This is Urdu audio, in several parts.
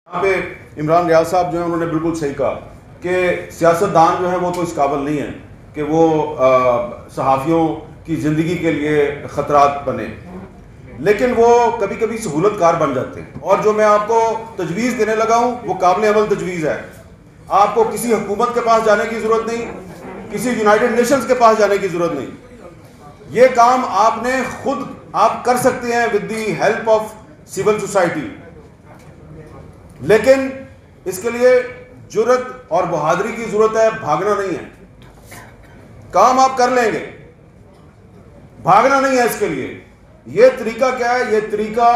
یہاں پہ عمران ریاض صاحب جو ہیں انہوں نے بالکل صحیح کہا کہ سیاستدان جو ہیں وہ تو اس قابل نہیں ہیں کہ وہ صحافیوں کی زندگی کے لیے خطرات بنے، لیکن وہ کبھی کبھی سہولت کار بن جاتے ہیں. اور جو میں آپ کو تجویز دینے لگا ہوں وہ قابل عمل تجویز ہے. آپ کو کسی حکومت کے پاس جانے کی ضرورت نہیں، کسی یونائٹڈ نیشنز کے پاس جانے کی ضرورت نہیں. یہ کام آپ نے خود آپ کر سکتے ہیں with the help of civil society, لیکن اس کے لیے جرت اور بہادری کی ضرورت ہے، بھاگنا نہیں ہے. کام آپ کر لیں گے، بھاگنا نہیں ہے. اس کے لیے یہ طریقہ کیا ہے؟ یہ طریقہ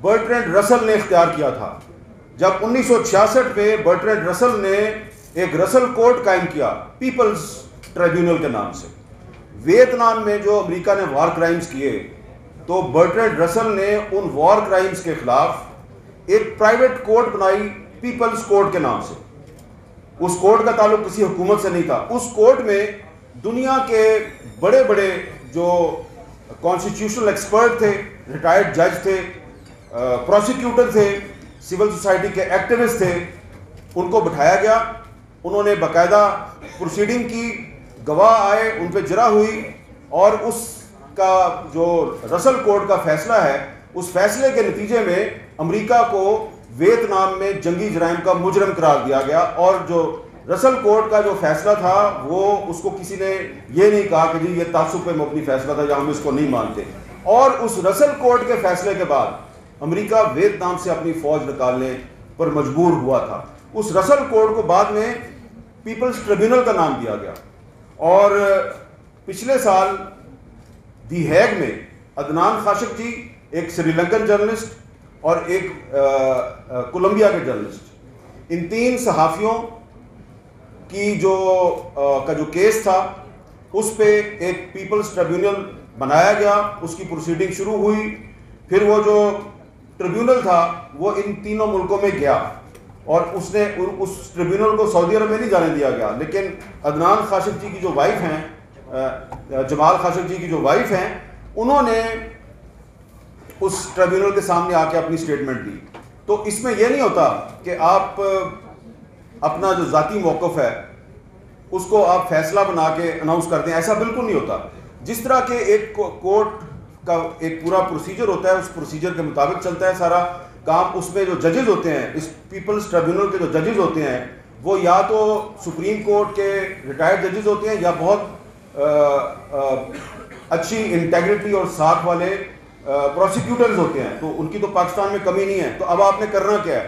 برٹرینڈ رسل نے اختیار کیا تھا. جب 1966 میں برٹرینڈ رسل نے ایک رسل کوڈ قائم کیا پیپلز ٹریبیونل کے نام سے. ویتنام میں جو امریکہ نے وار کرائمز کیے تو برٹرینڈ رسل نے ان وار کرائمز کے خلاف ایک پرائیویٹ کوڈ بنائی پیپلز کوڈ کے نام سے. اس کوڈ کا تعلق کسی حکومت سے نہیں تھا. اس کوڈ میں دنیا کے بڑے بڑے جو کانسٹیٹیوشنل ایکسپرٹ تھے، ریٹائرڈ جج تھے، پروسیکیوٹر تھے، سول سوسائٹی کے ایکٹیوسٹ تھے، ان کو بٹھایا گیا. انہوں نے باقاعدہ پروسیڈنگ کی، گواہ آئے، ان پہ جرح ہوئی، اور اس کا جو رسل کوڈ کا فیصلہ ہے اس فیصلے کے نتیجے میں امریکہ کو ویتنام میں جنگی جرائم کا مجرم قرار دیا گیا. اور جو رسل کوڈ کا جو فیصلہ تھا وہ اس کو کسی نے یہ نہیں کہا کہ جی یہ تعصب پہ مبنی فیصلہ تھا یا ہم اس کو نہیں مانتے. اور اس رسل کوڈ کے فیصلے کے بعد امریکہ ویتنام سے اپنی فوج نکالنے پر مجبور ہوا تھا. اس رسل کوڈ کو بعد میں پیپلز ٹریبیونل کا نام دیا گیا. اور پچھلے سال دی ہیگ میں عدنان خاشق جی، ایک سری لنکن جرنلسٹ اور ایک کولمبیا کے جرنلسٹ، ان تین صحافیوں کی جو کیس تھا اس پہ ایک پیپلز ٹریبیونل بنایا گیا. اس کی پروسیڈنگ شروع ہوئی. پھر وہ جو ٹریبیونل تھا وہ ان تینوں ملکوں میں گیا اور اس ٹریبیونل کو سعودی عرب میں نہیں جانے دیا گیا. لیکن عدنان خاشق جی کی جو وائف ہیں، جمال خاشق جی کی جو وائف ہیں، انہوں نے اس ٹریبیونل کے سامنے آ کے اپنی سٹیٹمنٹ دی. تو اس میں یہ نہیں ہوتا کہ آپ اپنا جو ذاتی موقف ہے اس کو آپ فیصلہ بنا کے اناؤنس کر دیں. ایسا بالکل نہیں ہوتا. جس طرح کہ ایک کورٹ کا ایک پورا پروسیجر ہوتا ہے، اس پروسیجر کے مطابق چلتا ہے سارا کام. اس میں جو ججز ہوتے ہیں، اس پیپلز ٹریبیونل کے جو ججز ہوتے ہیں، وہ یا تو سپریم کورٹ کے ریٹائرڈ ججز ہوتے ہیں یا بہت اچھی انٹیگریٹی اور ساتھ والے پروسیکیوٹرز ہوتے ہیں. تو ان کی تو پاکستان میں کمی نہیں ہے. تو اب آپ نے کرنا کیا ہے؟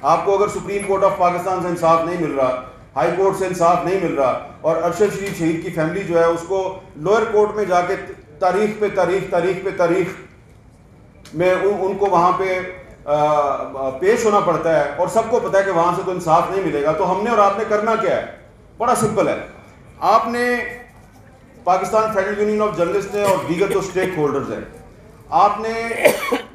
آپ کو اگر سپریم کورٹ آف پاکستان سے انصاف نہیں مل رہا، ہائی کورٹ سے انصاف نہیں مل رہا، اور ارشد شریف شہید کی فیملی جو ہے اس کو لوئر کورٹ میں جا کے تاریخ پہ تاریخ میں ان کو وہاں پہ پیش ہونا پڑتا ہے، اور سب کو پتا ہے کہ وہاں سے تو انصاف نہیں ملے گا. تو ہم نے اور آپ نے کرنا کیا ہے؟ بڑا سمپل ہے. آپ نے Pakistan federal union of journalist نے اور دیگر جو اسٹیک ہولڈرز ہیں، آپ نے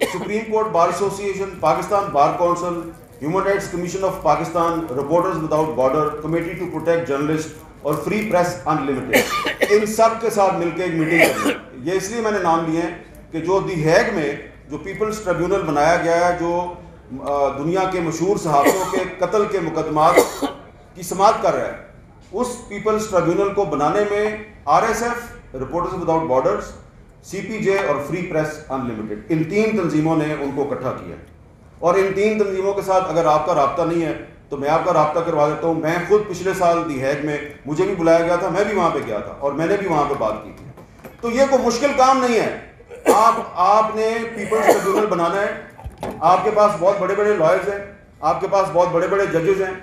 supreme court bar association, Pakistan bar council, human rights commission of Pakistan, reporters without border, committee to protect journalist اور فری پریس ان لمیٹڈ، ان سب کے ساتھ مل کے ایک میٹنگ کرنی. یہ اس لیے میں نے نام لیے ہیں کہ جو دی ہیگ میں جو پیپلز ٹریبیونل بنایا گیا ہے، جو دنیا کے مشہور صحافیوں کے قتل کے مقدمات کی سماعت کر رہا ہے، اس پیپلز ٹریبیونل کو بنانے میں RSF، reporters without borders, CPJ اور فری پریس ان لمیٹڈ، ان تین تنظیموں نے ان کو اکٹھا کیا. اور ان تین تنظیموں کے ساتھ اگر آپ کا رابطہ نہیں ہے تو میں آپ کا رابطہ کروا دیتا ہوں. میں خود پچھلے سال دی ہیگ میں مجھے بھی بلایا گیا تھا، میں بھی وہاں پہ گیا تھا اور میں نے بھی وہاں پہ بات کی تھی. تو یہ کوئی مشکل کام نہیں ہے. آپ نے پیپلز ٹریبیونل بنانا ہے. آپ کے پاس بہت بڑے بڑے لائرز ہیں، آپ کے پاس بہت بڑے بڑے ججز ہیں،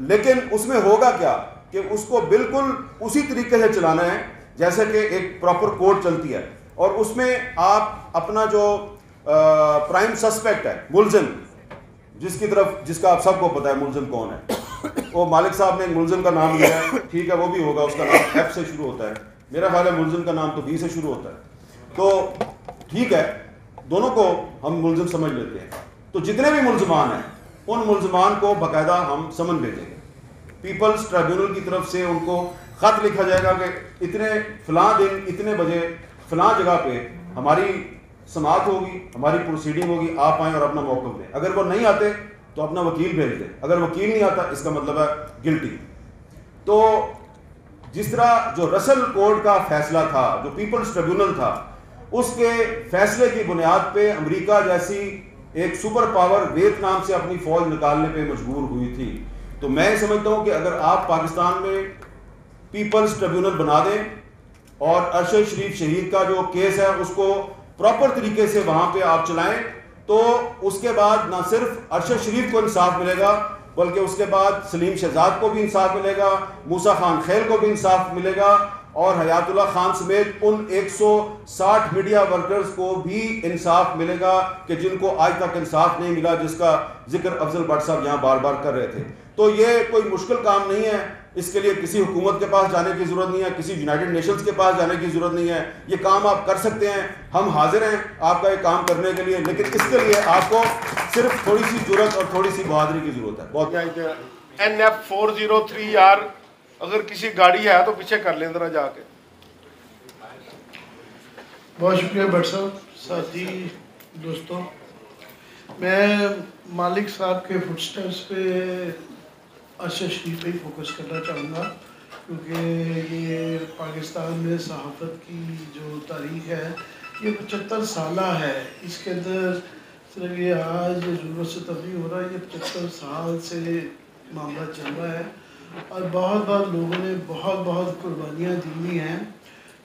لیکن اس میں ہوگا کیا کہ اس کو بالکل اسی طریقے سے چلانا ہے جیسے کہ ایک پراپر کورٹ چلتی ہے. اور اس میں آپ اپنا جو پرائم سسپیکٹ ہے، ملزم، جس کا آپ سب کو پتا ہے ملزم کون ہے، وہ مالک صاحب نے ملزم کا نام لیا ہے، ٹھیک ہے، وہ بھی ہوگا، اس کا نام F سے شروع ہوتا ہے. میرا خیال ہے ملزم کا نام تو B سے شروع ہوتا ہے. تو ٹھیک ہے، دونوں کو ہم ملزم سمجھ لیتے ہیں. تو جتنے بھی ملزمان ہیں ان ملزمان کو باقاعدہ ہم سمن بھیجیں گے. پیپلز ٹریبیونل کی طرف سے ان کو خط لکھا جائے گا کہ اتنے فلاں دن اتنے بجے فلاں جگہ پہ ہماری سماعت ہوگی، ہماری پروسیڈنگ ہوگی، آپ آئیں اور اپنا موقف دیں. اگر وہ نہیں آتے تو اپنا وکیل بھیج دیں. اگر وکیل نہیں آتا اس کا مطلب ہے گلٹی. تو جس طرح جو رسل کورٹ کا فیصلہ تھا, جو پیپلز ٹریبیونل تھا, اس کے فیصلے کی بنیاد پہ امریکہ جیسی ایک سپر پاور ویتنام سے اپنی فوج نکالنے پہ مجبور ہوئی تھی. تو میں سمجھتا ہوں کہ اگر آپ پاکستان میں پیپلز ٹریبیونل بنا دیں اور ارشد شریف شہید کا جو کیس ہے اس کو پراپر طریقے سے وہاں پہ آپ چلائیں, تو اس کے بعد نہ صرف ارشد شریف کو انصاف ملے گا بلکہ اس کے بعد سلیم شہزاد کو بھی انصاف ملے گا, موسیٰ خان خیل کو بھی انصاف ملے گا, اور حیات اللہ خان سمیت ان 160 میڈیا ورکرز کو بھی انصاف ملے گا کہ جن کو آج تک انصاف نہیں ملا, جس کا ذکر افضل بٹ صاحب یہاں بار بار کر رہے تھے. تو یہ کوئی مشکل کام نہیں ہے, اس کے لیے کسی حکومت کے پاس جانے کی ضرورت نہیں ہے, کسی یونائٹڈ نیشنز کے پاس جانے کی ضرورت نہیں ہے. یہ کام آپ کر سکتے ہیں, ہم حاضر ہیں آپ کا یہ کام کرنے کے لیے, لیکن اس کے لیے آپ کو صرف تھوڑی سی جرأت اور تھوڑی سی بہادری کی ضرورت ہے. بہت NF403R اگر کسی گاڑی ہے تو پیچھے کر لیں ذرا جا کے. بہت شکریہ بٹ صاحب. ساتھی دوستوں, میں مالک صاحب کے فٹ سٹیپس پہ ارشد شریف پہ ہی فوکس کرنا چاہوں گا, کیونکہ یہ پاکستان میں صحافت کی جو تاریخ ہے یہ 75 سالہ ہے. اس کے اندر صرف یہ آج ضرورت سے تبدیل ہو رہا ہے, یہ 75 سال سے معاملہ چل رہا ہے, اور بہت لوگوں نے بہت قربانیاں دی ہوئی ہیں.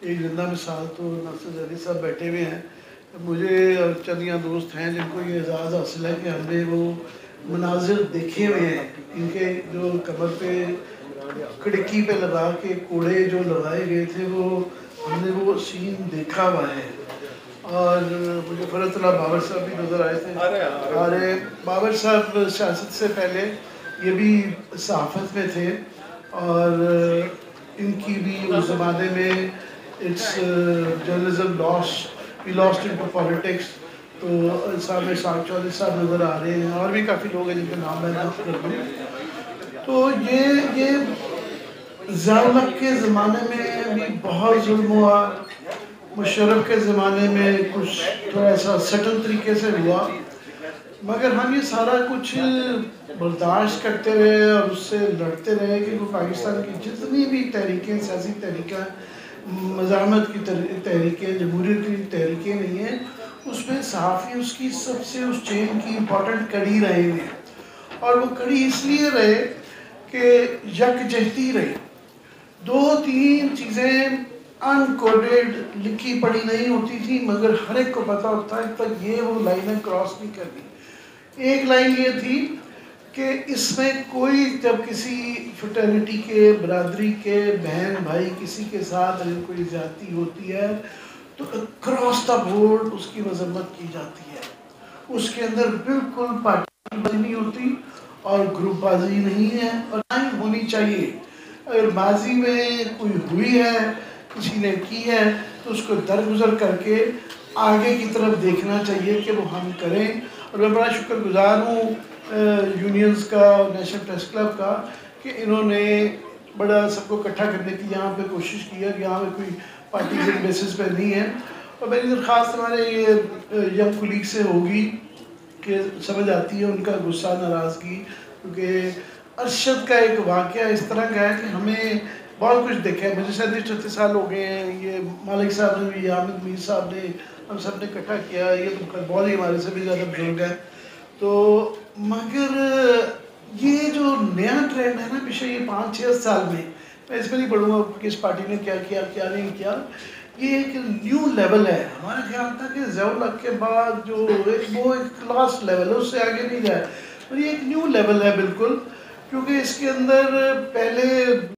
ایک زندہ مثال تو ناصر علی صاحب بیٹھے ہوئے ہیں. مجھے اور چندیاں دوست ہیں جن کو یہ اعزاز حاصل ہے کہ ہم نے وہ مناظر دیکھے ہوئے ہیں. ان کے جو کمر پہ کھڑکی پہ لگا کے کوڑے جو لگائے گئے تھے وہ ہم نے وہ سین دیکھا ہوا ہے. اور مجھے فرحت اللہ بابر صاحب بھی نظر آئے تھے, اور بابر صاحب سیاست سے پہلے یہ بھی صحافت میں تھے, اور ان کی بھی اس زمانے میں it's journalism lost into politics. تو صاحب شاہ چودھری صاحب نظر آ رہے ہیں, اور بھی کافی لوگ ہیں جن کے نام میں نہ کر دوں. تو یہ ضیاء الحق کے زمانے میں بھی بہت ظلم ہوا, مشرف کے زمانے میں کچھ تھوڑا سا سٹل طریقے سے ہوا, مگر ہم یہ سارا کچھ برداشت کرتے رہے اور اس سے لڑتے رہے کہ وہ پاکستان کی جتنی بھی تحریکیں, سیاسی تحریکیں, مزاحمت کی تحریکیں, جمہوریت کی تحریکیں نہیں ہیں, اس میں صحافی اس کی سب سے اس چین کی امپورٹنٹ کڑی رہے ہیں. اور وہ کڑی اس لیے رہے کہ یکجہتی رہے. 2-3 چیزیں انکوڈڈ لکھی پڑھی نہیں ہوتی تھی, مگر ہر ایک کو پتا ہوتا ہے تک یہ وہ لائنیں کراس نہیں کرنی. ایک لائن یہ تھی کہ اس میں کوئی جب کسی فٹرنیٹی کے, برادری کے, بہن بھائی کسی کے ساتھ اگر کوئی زیادتی ہوتی ہے تو کراس دا بورڈ اس کی مذمت کی جاتی ہے. اس کے اندر بالکل پارٹی بازی نہیں ہوتی اور گروپ بازی نہیں ہے, اور نہ ہی ہونی چاہیے. اگر ماضی میں کوئی ہوئی ہے, کسی نے کی ہے, تو اس کو درگزر کر کے آگے کی طرف دیکھنا چاہیے کہ وہ ہم کریں. اور میں بڑا شکر گزار ہوں یونینز کا, نیشنل پریس کلب کا, کہ انہوں نے بڑا سب کو اکٹھا کرنے کی یہاں پہ کوشش کی ہے کہ یہاں پہ کوئی پارٹیزن بیسس پہ نہیں ہے. اور میری درخواست ہمارے یہ ینگ کولیگ سے ہوگی کہ سمجھ آتی ہے ان کا غصہ, ناراضگی, کیونکہ ارشد کا ایک واقعہ اس طرح کا ہے کہ ہمیں بہت کچھ دیکھا ہے. مجھے 37-38 سال ہو گئے ہیں, یہ مالک صاحب نے بھی, حامد میر صاحب نے, ہم سب نے اکٹھا کیا, یہ تو بہت ہی ہمارے سے بھی زیادہ بزرگ ہے. تو مگر یہ جو نیا ٹرینڈ ہے نا پچھلے یہ 5-6 سال میں اس میں نہیں پڑھوں گا کہ اس پارٹی نے کیا کیا کیا نہیں کیا, یہ ایک نیو لیول ہے. ہمارا خیال تھا کہ ضیاء الحق کے بعد جو وہ ایک کلاس لیول ہے, اس سے آگے نہیں جائے, اور یہ ایک نیو لیول ہے بالکل, کیونکہ اس کے اندر پہلے